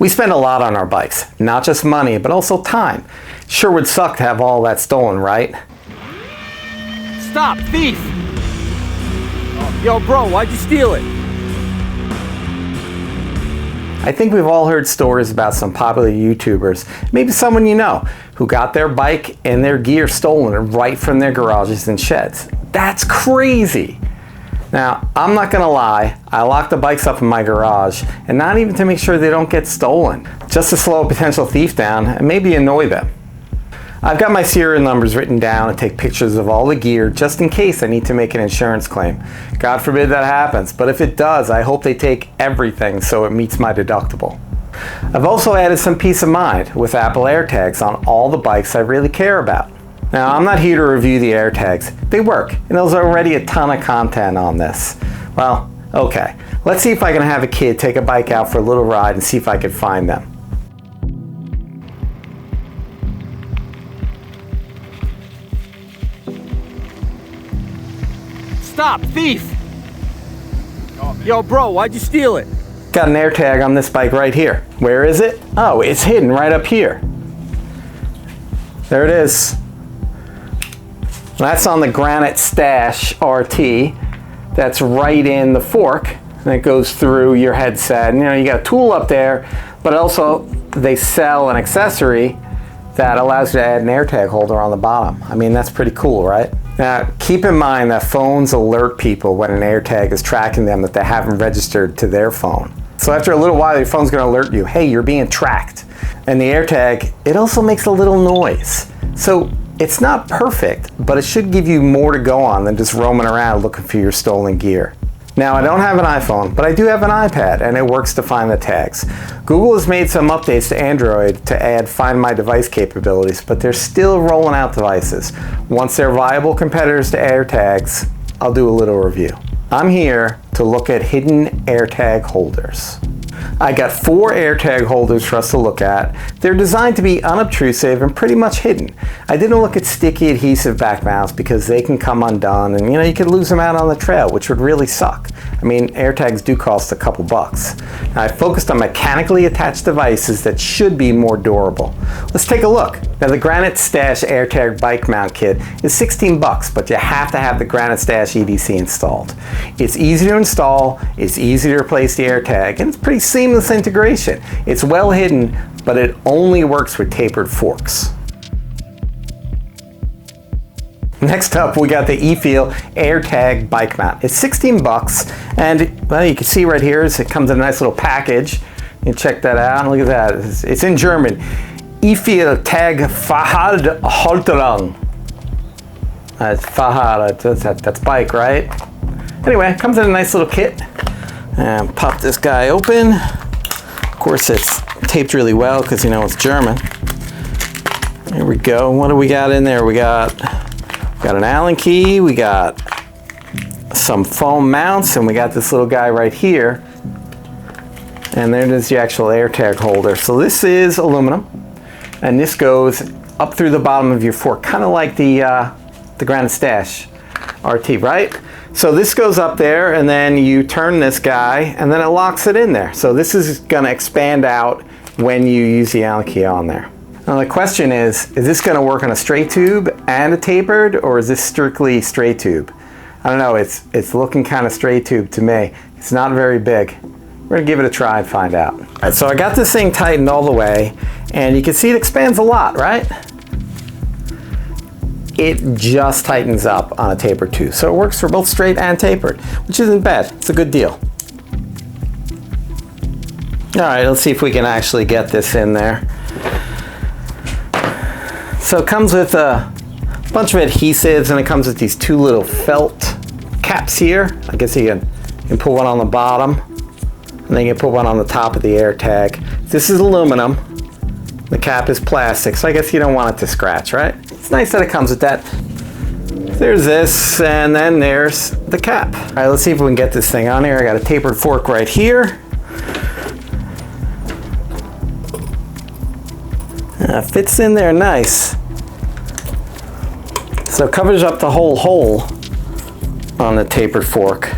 We spend a lot on our bikes, not just money, but also time. Sure would suck to have all that stolen, right? Stop, thief! Yo, bro, why'd you steal it? I think we've all heard stories about some popular YouTubers, maybe someone you know, who got their bike and their gear stolen right from their garages and sheds. That's crazy! Now, I'm not gonna lie, I lock the bikes up in my garage, and not even to make sure they don't get stolen, just to slow a potential thief down and maybe annoy them. I've got my serial numbers written down and take pictures of all the gear just in case I need to make an insurance claim. God forbid that happens, but if it does, I hope they take everything so it meets my deductible. I've also added some peace of mind with Apple AirTags on all the bikes I really care about. Now, I'm not here to review the AirTags. They work, and there's already a ton of content on this. Well, okay. Let's see if I can have a kid take a bike out for a little ride and see if I can find them. Stop, thief! Yo, bro, why'd you steal it? Got an AirTag on this bike right here. Where is it? Oh, it's hidden right up here. There it is. That's on the Granite Stash RT. That's right in the fork, and it goes through your headset. And, you know, you got a tool up there, but also they sell an accessory that allows you to add an AirTag holder on the bottom. I mean, that's pretty cool, right? Now, keep in mind that phones alert people when an AirTag is tracking them that they haven't registered to their phone. So after a little while, your phone's gonna alert you, hey, you're being tracked. And the AirTag, it also makes a little noise. So it's not perfect, but it should give you more to go on than just roaming around looking for your stolen gear. Now, I don't have an iPhone, but I do have an iPad, and it works to find the tags. Google has made some updates to Android to add Find My Device capabilities, but they're still rolling out devices. Once they're viable competitors to AirTags, I'll do a little review. I'm here to look at hidden AirTag holders. I got 4 AirTag holders for us to look at. They're designed to be unobtrusive and pretty much hidden. I didn't look at sticky adhesive back mounts because they can come undone and, you know, you could lose them out on the trail, which would really suck. I mean, AirTags do cost a couple bucks. Now, I focused on mechanically attached devices that should be more durable. Let's take a look. Now, the Granite Stash AirTag bike mount kit is 16 bucks, but you have to have the Granite Stash EDC installed. It's easy to install, it's easy to replace the AirTag, and it's pretty seamless integration. It's well hidden, but it only works with tapered forks. Next up, we got the EFEALL AirTag bike mount. It's 16 bucks, and well, you can see right here is it comes in a nice little package. You check that out. Look at that. It's in German. EFEALL Tag Fahrradhalterung. That's Fahrrad. That's bike, right? Anyway, it comes in a nice little kit. And pop this guy open. Of course, it's taped really well because, you know, it's German. Here we go. What do we got in there? We got an Allen key, we got some foam mounts, and we got this little guy right here. And there is the actual AirTag holder. So this is aluminum, and this goes up through the bottom of your fork, kind of like the Granite Stash RT, right? So this goes up there, and then you turn this guy, and then it locks it in there. So this is gonna expand out when you use the Allen key on there. Now the question is this going to work on a straight tube and a tapered, or is this strictly straight tube? I don't know, it's looking kind of straight tube to me. It's not very big. We're going to give it a try and find out. All right, so I got this thing tightened all the way, and you can see it expands a lot, right? It just tightens up on a tapered tube. So it works for both straight and tapered, which isn't bad. It's a good deal. All right, let's see if we can actually get this in there. So it comes with a bunch of adhesives, and it comes with these 2 little felt caps here. I guess you can put one on the bottom, and then you can put one on the top of the AirTag. This is aluminum. The cap is plastic, so I guess you don't want it to scratch, right? It's nice that it comes with that. There's this, and then there's the cap. All right, let's see if we can get this thing on here. I got a tapered fork right here. Fits in there nice. So it covers up the whole hole on the tapered fork,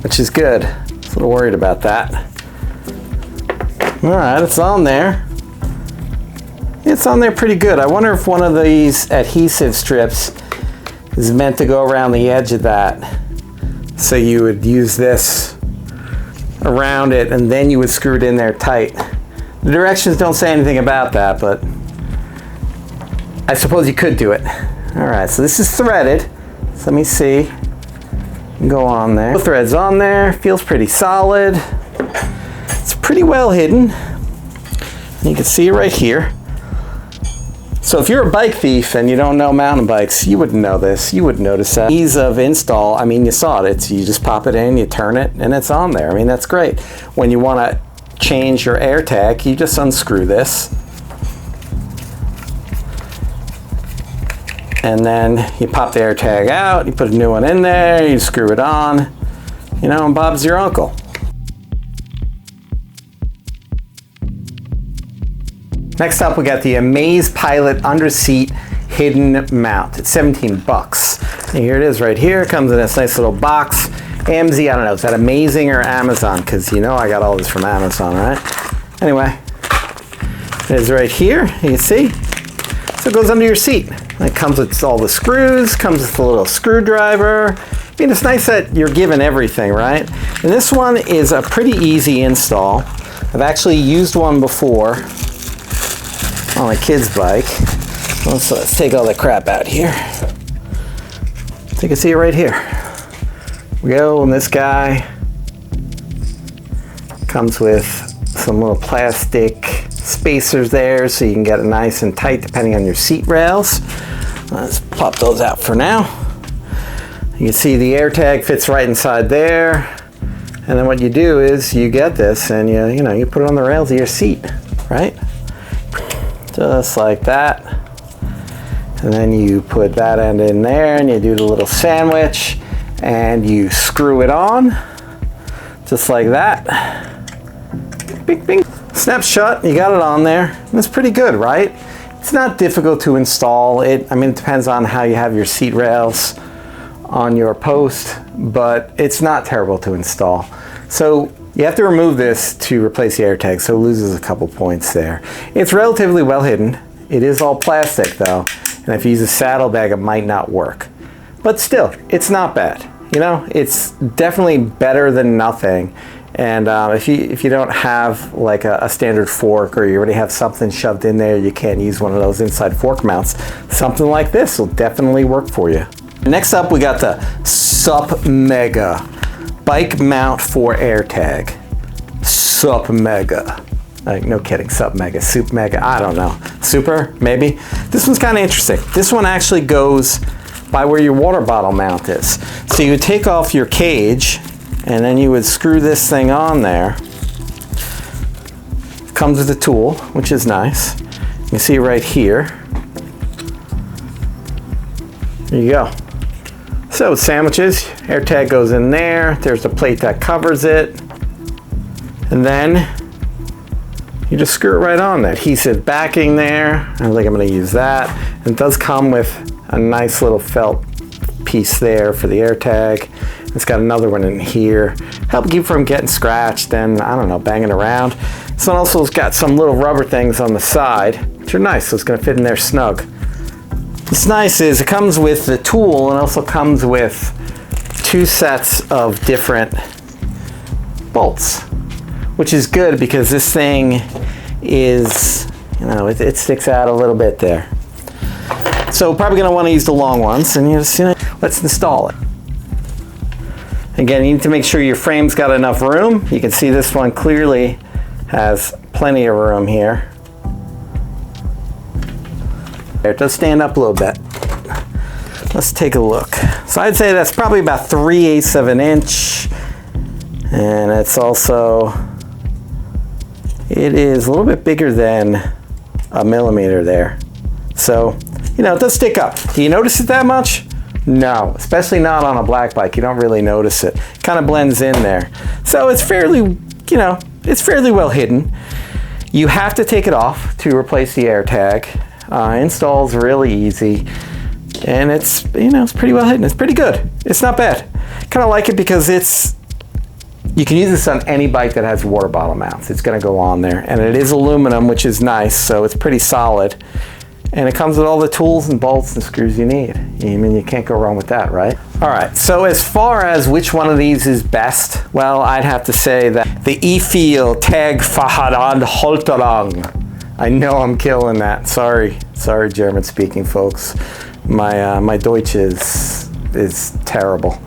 which is good. I was a little worried about that. All right, it's on there. It's on there pretty good. I wonder if one of these adhesive strips is meant to go around the edge of that. So you would use this around it and then you would screw it in there tight. The directions don't say anything about that, but I suppose you could do it. All right, so this is threaded. So let me see. Go on there. The thread's on there, feels pretty solid. It's pretty well hidden. You can see it right here. So if you're a bike thief and you don't know mountain bikes, you wouldn't know this. You wouldn't notice that. Ease of install, I mean, you saw it. You just pop it in, you turn it, and it's on there. I mean, that's great. When you want to change your Airtag, you just unscrew this. And then you pop the Airtag out, you put a new one in there, you screw it on, you know, and Bob's your uncle. Next up, we got the AMZPILOT underseat hidden mount. It's 17 bucks. And here it is right here. It comes in this nice little box. AMZ, I don't know, is that Amazing or Amazon? Because you know I got all this from Amazon, right? Anyway, it is right here, you can see. So it goes under your seat. It comes with all the screws, comes with a little screwdriver. I mean, it's nice that you're given everything, right? And this one is a pretty easy install. I've actually used one before on a kid's bike. So let's take all the crap out here. So you can see it right here. We go, and this guy comes with some little plastic spacers there so you can get it nice and tight depending on your seat rails. Let's pop those out for now. You can see the Airtag fits right inside there. And then what you do is you get this and you put it on the rails of your seat, right? Just like that. And then you put that end in there and you do the little sandwich and you screw it on just like that. Bing, bing. Snaps shut, you got it on there. And it's pretty good, right? It's not difficult to install it. I mean, it depends on how you have your seat rails on your post, but it's not terrible to install. So you have to remove this to replace the Airtag, so it loses a couple points there. It's relatively well hidden. It is all plastic though, and if you use a saddlebag, it might not work. But still, it's not bad. You know, it's definitely better than nothing. And if you don't have like a standard fork, or you already have something shoved in there, you can't use one of those inside fork mounts, something like this will definitely work for you. Next up, we got the SUPMEGA bike mount for Airtag. SUPMEGA. Like, no kidding, SUPMEGA, I don't know. Super, maybe? This one's kind of interesting. This one actually goes by where your water bottle mount is. So you would take off your cage, and then you would screw this thing on there. It comes with a tool, which is nice. You can see right here. There you go. So sandwiches, Airtag goes in there. There's a plate that covers it. And then you just screw it right on there. Adhesive backing there. I think I'm gonna use that. And it does come with a nice little felt piece there for the Airtag. It's got another one in here. Help keep from getting scratched and, I don't know, banging around. This one also has got some little rubber things on the side, which are nice, so it's gonna fit in there snug. What's nice is it comes with the tool and also comes with 2 sets of different bolts, which is good because this thing is, it sticks out a little bit there. So probably gonna wanna use the long ones, and let's install it. Again, you need to make sure your frame's got enough room. You can see this one clearly has plenty of room here. It does stand up a little bit. Let's take a look. So I'd say that's probably about 3/8 of an inch. And it's also, it is a little bit bigger than a millimeter there. So, it does stick up. Do you notice it that much? No, especially not on a black bike. You don't really notice it. It kind of blends in there. So it's fairly, it's fairly well hidden. You have to take it off to replace the Airtag. Install's really easy. And it's, it's pretty well hidden. It's pretty good. It's not bad. Kind of like it because it's You can use this on any bike that has water bottle mounts. It's going to go on there, and it is aluminum, which is nice, so it's pretty solid. And it comes with all the tools and bolts and screws you need. I mean, you can't go wrong with that, right? All right, so as far as which one of these is best, well, I'd have to say that the EFEALL Tag Halterung. I know I'm killing that. Sorry, German speaking folks. My Deutsch is terrible.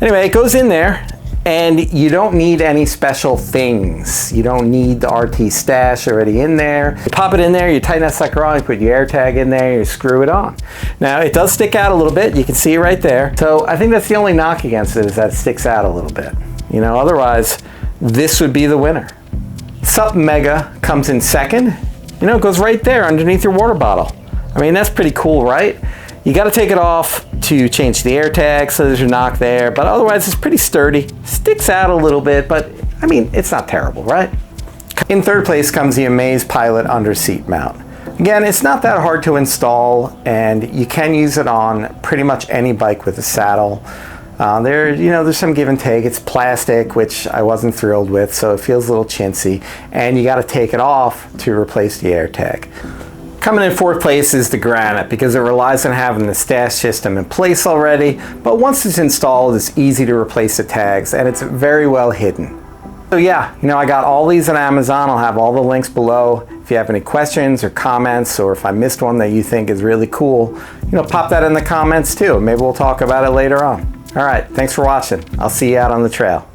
Anyway, it goes in there, and you don't need any special things. You don't need the RT stash already in there. You pop it in there, you tighten that sucker on, you put your AirTag in there, you screw it on. Now, it does stick out a little bit. You can see it right there. So I think that's the only knock against it, is that it sticks out a little bit. You know, otherwise, this would be the winner. SUPMEGA comes in second. You know, it goes right there underneath your water bottle. I mean, that's pretty cool, right? You got to take it off to change the AirTag, so there's your knock there, but otherwise it's pretty sturdy. Sticks out a little bit, but I mean, it's not terrible, right? In third place comes the AMZPILOT under seat mount. Again, it's not that hard to install, and you can use it on pretty much any bike with a saddle. There's some give and take. It's plastic, which I wasn't thrilled with, so it feels a little chintzy, and you got to take it off to replace the AirTag. Coming in fourth place is the Granite, because it relies on having the stash system in place already, but once it's installed, it's easy to replace the tags, and it's very well hidden. So yeah, I got all these on Amazon. I'll have all the links below. If you have any questions or comments, or if I missed one that you think is really cool, pop that in the comments too. Maybe we'll talk about it later on. All right, thanks for watching. I'll see you out on the trail.